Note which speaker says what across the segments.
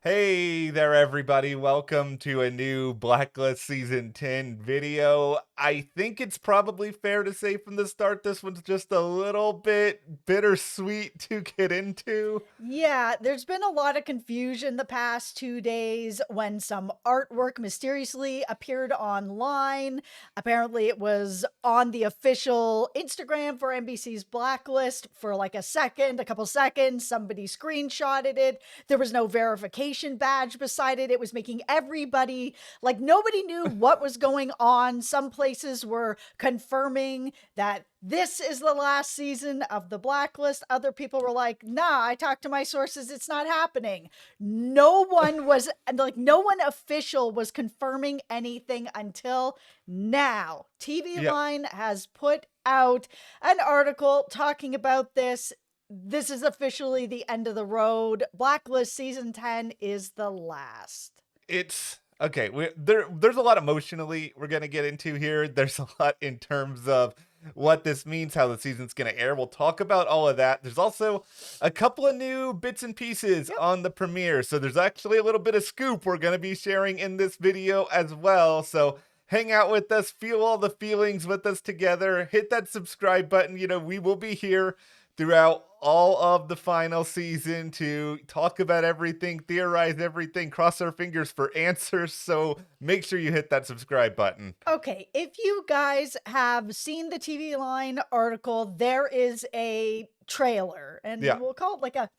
Speaker 1: Hey there, everybody. Welcome to a new Blacklist Season 10 video. I think it's probably fair to say from the start this one's just a little bit bittersweet to get into.
Speaker 2: Yeah, there's been a lot of confusion the past 2 days when some artwork mysteriously appeared online. Apparently, it was on the official Instagram for NBC's Blacklist for like a couple seconds. Somebody screenshotted it. There was no verification badge beside it. It was making everybody like nobody knew what was going on. Some places were confirming that this is the last season of the Blacklist. Other people were like, nah, I talked to my sources. It's not happening. No one official was confirming anything until now. TV
Speaker 1: Yep.
Speaker 2: Line has put out an article talking about this. This is officially the end of the road. Blacklist season 10 is the last.
Speaker 1: It's okay. There's a lot emotionally we're gonna get into here. There's a lot in terms of what this means, how the season's gonna air. We'll talk about all of that. There's also a couple of new bits and pieces
Speaker 2: Yep.
Speaker 1: on the premiere. So there's actually a little bit of scoop we're gonna be sharing in this video as well. So hang out with us, feel all the feelings with us together. Hit that subscribe button. We will be here throughout all of the final season to talk about everything, theorize everything, cross our fingers for answers. So make sure you hit that subscribe button.
Speaker 2: Okay, if you guys have seen the TV Line article, there is a trailer, and
Speaker 1: Yeah.
Speaker 2: we'll call it like a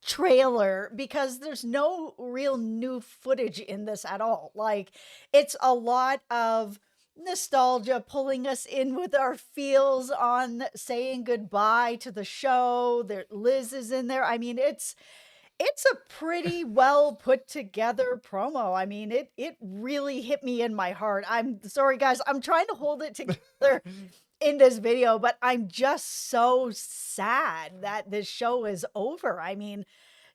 Speaker 2: trailer because there's no real new footage in this at all. Like, it's a lot of nostalgia pulling us in with our feels on saying goodbye to the show. There, Liz is in there. I mean, it's a pretty well put together promo. I mean, it really hit me in my heart. I'm sorry, guys. I'm trying to hold it together in this video, but I'm just so sad that this show is over. I mean,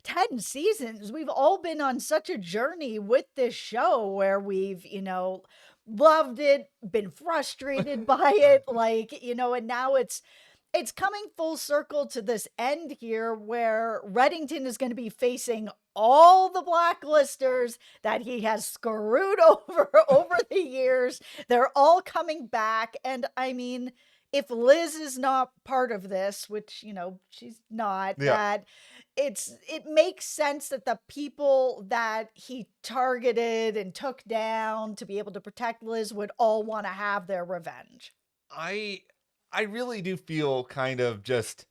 Speaker 2: 10 seasons. We've all been on such a journey with this show where we've, loved it, been frustrated by it, and now it's coming full circle to this end here where Reddington is going to be facing all the blacklisters that he has screwed over the years. They're all coming back. And I mean, if Liz is not part of this, which, she's not,
Speaker 1: Yeah.
Speaker 2: that it makes sense that the people that he targeted and took down to be able to protect Liz would all want to have their revenge.
Speaker 1: I I really do feel kind of just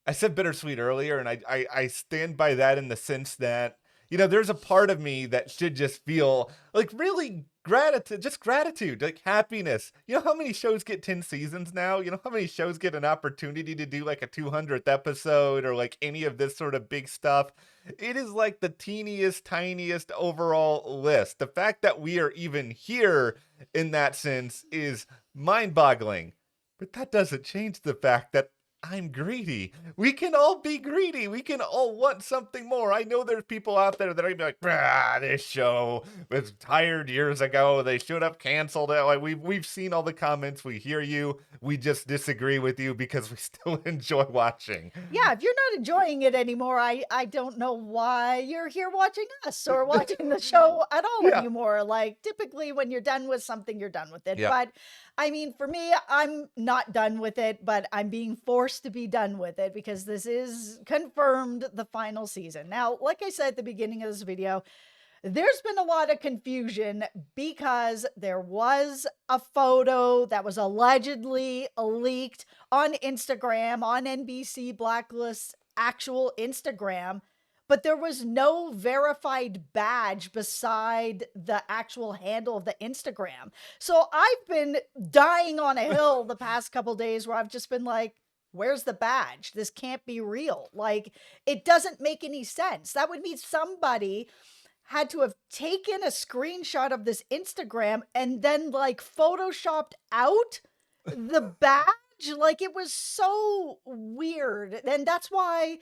Speaker 1: I said bittersweet earlier, and I stand by that in the sense that, there's a part of me that should just feel like really gratitude, like happiness. You know how many shows get 10 seasons now? You know how many shows get an opportunity to do like a 200th episode or like any of this sort of big stuff? It is like the teeniest, tiniest overall list. The fact that we are even here in that sense is mind boggling. But that doesn't change the fact that I'm greedy. We can all be greedy. We can all want something more. I know there's people out there that are gonna be like, this show was tired years ago. They should have canceled it. Like we've seen all the comments. We hear you. We just disagree with you because we still enjoy watching.
Speaker 2: Yeah, if you're not enjoying it anymore, I don't know why you're here watching us or watching the show at all
Speaker 1: Yeah.
Speaker 2: anymore. Like, typically when you're done with something, you're done with it.
Speaker 1: Yeah.
Speaker 2: But I mean, for me, I'm not done with it, but I'm being forced to be done with it because this is confirmed the final season. Now, like I said at the beginning of this video, there's been a lot of confusion because there was a photo that was allegedly leaked on Instagram, on NBC Blacklist's actual Instagram, but there was no verified badge beside the actual handle of the Instagram. So I've been dying on a hill the past couple days where I've just been like, where's the badge? This can't be real. Like, it doesn't make any sense. That would mean somebody had to have taken a screenshot of this Instagram and then like photoshopped out the badge. Like, it was so weird. And that's why,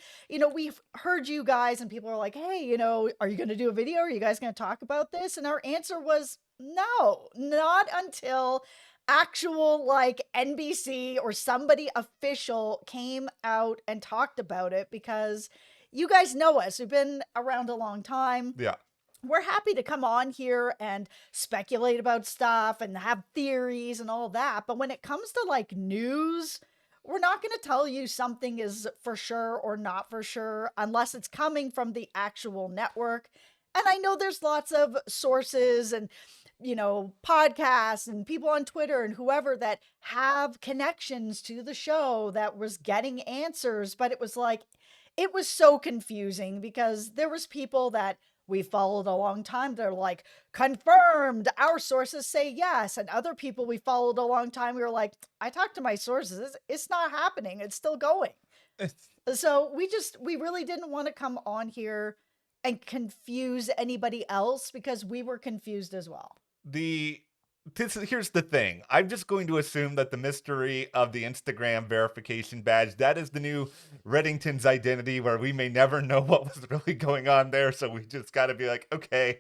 Speaker 2: we've heard you guys and people are like, hey, are you going to do a video? Are you guys going to talk about this? And our answer was no, not until actual like NBC or somebody official came out and talked about it because you guys know us. We've been around a long time.
Speaker 1: Yeah.
Speaker 2: We're happy to come on here and speculate about stuff and have theories and all that. But when it comes to like news, we're not going to tell you something is for sure or not for sure unless it's coming from the actual network. And I know there's lots of sources and, podcasts and people on Twitter and whoever that have connections to the show that was getting answers. But it was so confusing because there was people that we followed a long time. They're like, confirmed. Our sources say yes. And other people we followed a long time, we were like, I talked to my sources. It's not happening. It's still going. So we really didn't want to come on here and confuse anybody else because we were confused as well.
Speaker 1: Here's the thing. I'm just going to assume that the mystery of the Instagram verification badge, that is the new Reddington's identity, where we may never know what was really going on there. So we just got to be like, okay,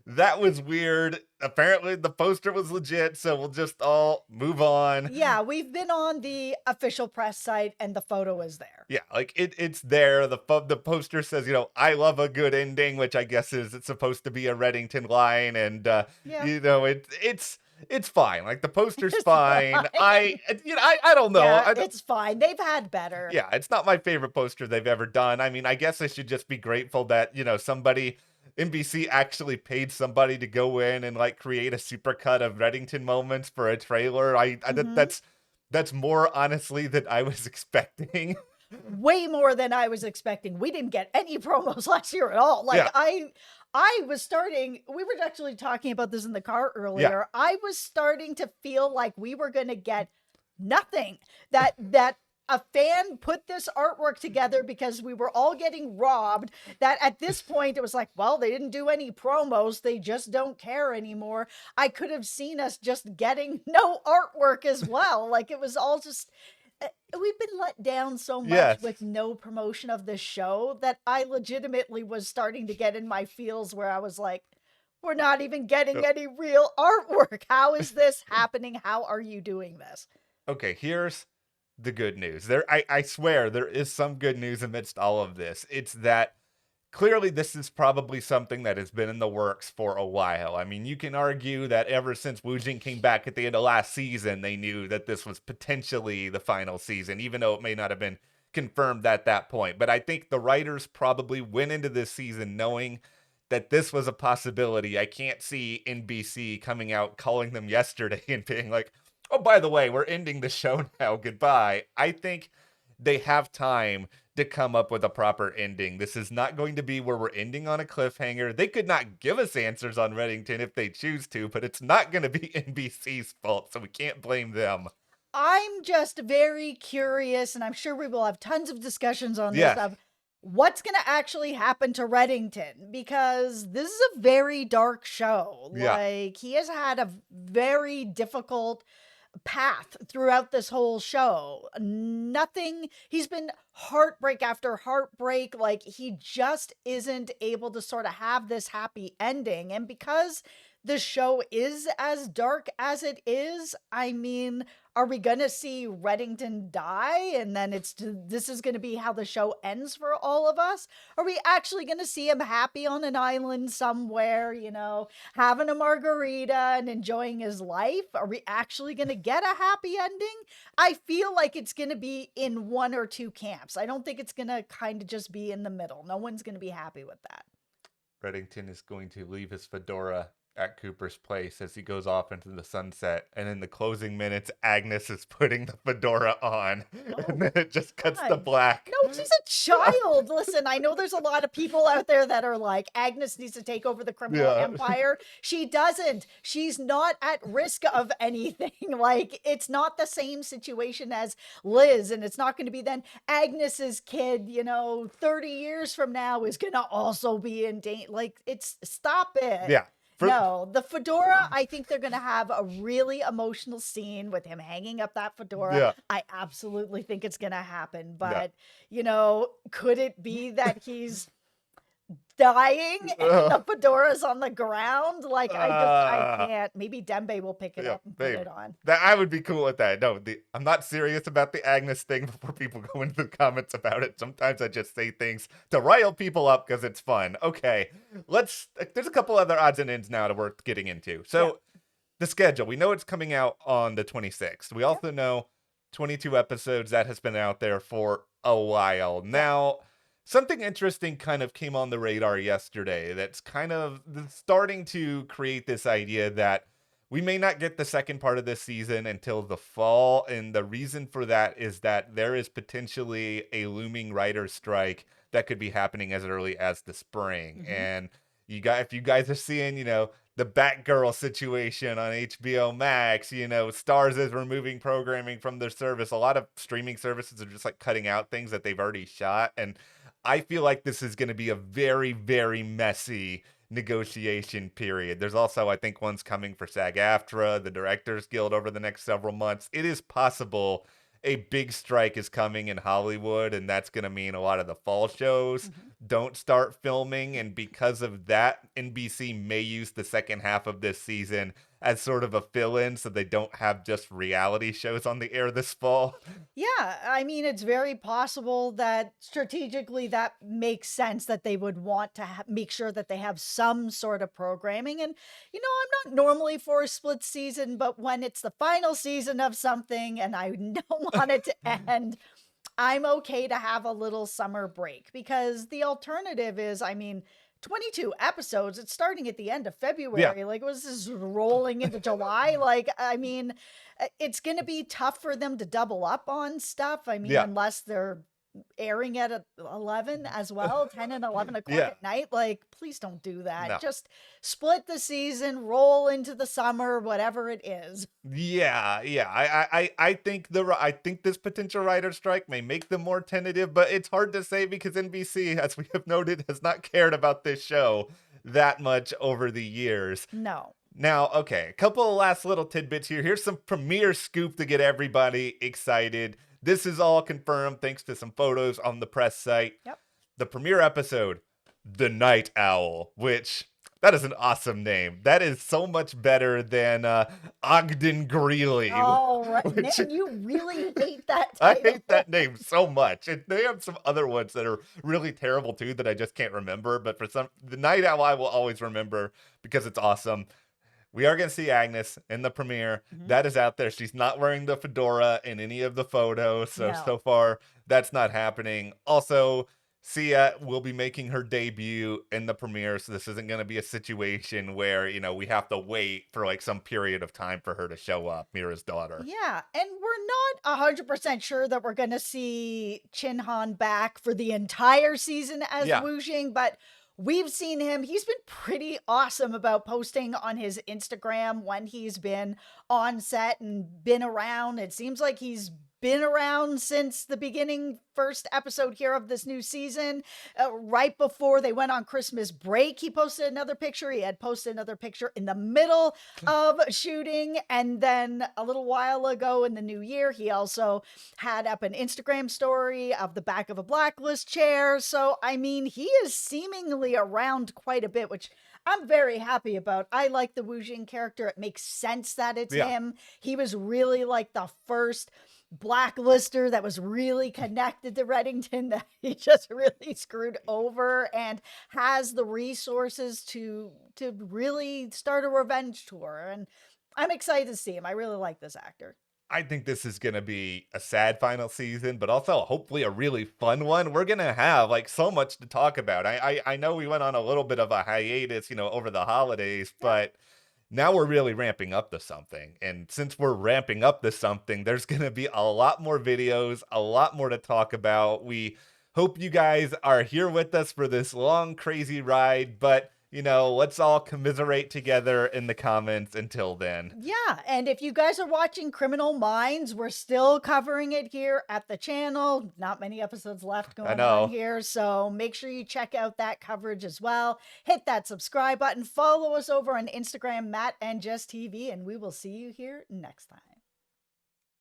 Speaker 1: that was weird. Apparently the poster was legit, so we'll just all move on.
Speaker 2: Yeah, we've been on the official press site and the photo is there.
Speaker 1: Yeah, like it's there. The poster says, I love a good ending, which I guess it's supposed to be a Reddington line, and it's fine. Like the poster's fine. I don't know.
Speaker 2: Yeah, it's fine. They've had better.
Speaker 1: Yeah, it's not my favorite poster they've ever done. I mean, I guess I should just be grateful that, somebody, NBC actually paid somebody to go in and like create a supercut of Reddington moments for a trailer. That's more honestly than I was expecting.
Speaker 2: Way more than I was expecting. We didn't get any promos last year at all. Like
Speaker 1: Yeah.
Speaker 2: I was starting, we were actually talking about this in the car earlier.
Speaker 1: Yeah.
Speaker 2: I was starting to feel like we were going to get nothing. That a fan put this artwork together because we were all getting robbed. That at this point it was like, well, they didn't do any promos. They just don't care anymore. I could have seen us just getting no artwork as well. Like it was all just, we've been let down so much with no promotion of this show that I legitimately was starting to get in my feels where I was like, we're not even getting any real artwork. How is this happening? How are you doing this?
Speaker 1: Okay, here's the good news. I swear there is some good news amidst all of this. It's that clearly this is probably something that has been in the works for a while. I mean, you can argue that ever since Woojin came back at the end of last season, they knew that this was potentially the final season, even though it may not have been confirmed at that point. But I think the writers probably went into this season knowing that this was a possibility. I can't see NBC coming out, calling them yesterday and being like, oh, by the way, we're ending the show now. Goodbye. I think they have time to come up with a proper ending. This is not going to be where we're ending on a cliffhanger. They could not give us answers on Reddington if they choose to, but it's not going to be NBC's fault, so we can't blame them.
Speaker 2: I'm just very curious, and I'm sure we will have tons of discussions on this stuff. What's going to actually happen to Reddington? Because this is a very dark show. Like, he has had a very difficult path throughout this whole show. He's been heartbreak after heartbreak. Like, he just isn't able to sort of have this happy ending. And because the show is as dark as it is, I mean, are we going to see Reddington die and then this is going to be how the show ends for all of us? Are we actually going to see him happy on an island somewhere, having a margarita and enjoying his life? Are we actually going to get a happy ending? I feel like it's going to be in one or two camps. I don't think it's going to kind of just be in the middle. No one's going to be happy with that.
Speaker 1: Reddington is going to leave his fedora at Cooper's place as he goes off into the sunset, and in the closing minutes Agnes is putting the fedora on, and then it just cuts to black.
Speaker 2: No, she's a child. Listen, I know there's a lot of people out there that are like, Agnes needs to take over the criminal empire. She doesn't. She's not at risk of anything. Like, it's not the same situation as Liz, and it's not going to be then Agnes's kid, 30 years from now is going to also be in danger. Like, stop it. No, the fedora, I think they're going to have a really emotional scene with him hanging up that fedora. I absolutely think it's going to happen. But, could it be that he's dying and
Speaker 1: Ugh.
Speaker 2: the fedora's on the ground. Like, I
Speaker 1: Uh,
Speaker 2: can't. Maybe Dembe will pick it
Speaker 1: yeah,
Speaker 2: up and put
Speaker 1: babe.
Speaker 2: it on.
Speaker 1: That I would be cool with that. No, I'm not serious about the Agnes thing before people go into the comments about it. Sometimes I just say things to rile people up because it's fun. Okay, there's a couple other odds and ends now to worth getting into.
Speaker 2: Yeah.
Speaker 1: So the schedule, we know it's coming out on the 26th. We
Speaker 2: Yep.
Speaker 1: also know 22 episodes that has been out there for a while.
Speaker 2: Yeah.
Speaker 1: Now, something interesting kind of came on the radar yesterday that's kind of starting to create this idea that we may not get the second part of this season until the fall. And the reason for that is that there is potentially a looming writer's strike that could be happening as early as the spring.
Speaker 2: Hmm.
Speaker 1: And if you guys are seeing, the Batgirl situation on HBO Max, Stars is removing programming from their service. A lot of streaming services are just like cutting out things that they've already shot. And I feel like this is going to be a very, very messy negotiation period. There's also, I think, one's coming for SAG-AFTRA, the Directors Guild over the next several months. It is possible a big strike is coming in Hollywood, and that's going to mean a lot of the fall shows
Speaker 2: Hmm.
Speaker 1: don't start filming. And because of that, NBC may use the second half of this season as sort of a fill in so they don't have just reality shows on the air this fall.
Speaker 2: Yeah, I mean, it's very possible that strategically that makes sense that they would want to make sure that they have some sort of programming. And, I'm not normally for a split season, but when it's the final season of something and I don't want it to end, I'm okay to have a little summer break because the alternative is, I mean, 22 episodes, it's starting at the end of
Speaker 1: Yeah.
Speaker 2: February. Like, was this rolling into July? Like, I mean, it's going to be tough for them to double up on stuff. I mean,
Speaker 1: Yeah.
Speaker 2: unless they're airing at 11 as well, 10 and 11 o'clock
Speaker 1: Yeah.
Speaker 2: at night. Like, please don't do that.
Speaker 1: No.
Speaker 2: Just split the season, roll into the summer, whatever it is.
Speaker 1: Yeah, yeah. I think this potential writer strike may make them more tentative, but it's hard to say because NBC, as we have noted, has not cared about this show that much over the years.
Speaker 2: No.
Speaker 1: Now, okay, a couple of last little tidbits here. Here's some premiere scoop to get everybody excited. This is all confirmed thanks to some photos on the press site.
Speaker 2: Yep.
Speaker 1: The premiere episode, The Night Owl, which that is an awesome name. That is so much better than Ogden Greeley.
Speaker 2: Oh, right.
Speaker 1: Which
Speaker 2: Man, you really hate that
Speaker 1: I
Speaker 2: title.
Speaker 1: hate that name so much. And they have some other ones that are really terrible too that I just can't remember. But the Night Owl I will always remember because it's awesome. We are going to see Agnes in the premiere.
Speaker 2: Mhm.
Speaker 1: That is out there. She's not wearing the fedora in any of the photos. So
Speaker 2: No.
Speaker 1: far, that's not happening. Also, Sia will be making her debut in the premiere. So this isn't going to be a situation where, we have to wait for like some period of time for her to show up, Mira's daughter.
Speaker 2: Yeah, and we're not 100% sure that we're going to see Chin Han back for the entire season as
Speaker 1: Yeah.
Speaker 2: Wu Jing, but we've seen him. He's been pretty awesome about posting on his Instagram when he's been on set and been around. It seems like he's been around since the beginning first episode here of this new season. Right before they went on Christmas break, he posted another picture. He had posted another picture in the middle of shooting. And then a little while ago in the new year, he also had up an Instagram story of the back of a Blacklist chair. So, I mean, he is seemingly around quite a bit, which I'm very happy about. I like the Wu Jing character. It makes sense that it's
Speaker 1: Yeah.
Speaker 2: him. He was really like the first blacklister that was really connected to Reddington that he just really screwed over and has the resources to really start a revenge tour. And I'm excited to see him. I really like this actor.
Speaker 1: I think this is going to be a sad final season, but also hopefully a really fun one. We're going to have like so much to talk about. I know we went on a little bit of a hiatus, over the holidays, but now we're really ramping up to something. And since we're ramping up to something, there's going to be a lot more videos, a lot more to talk about. We hope you guys are here with us for this long, crazy ride, but let's all commiserate together in the comments until then.
Speaker 2: Yeah, and if you guys are watching Criminal Minds, we're still covering it here at the channel. Not many episodes left going on here, so make sure you check out that coverage as well. Hit that subscribe button, follow us over on Instagram, Matt and Jess TV, and we will see you here next time.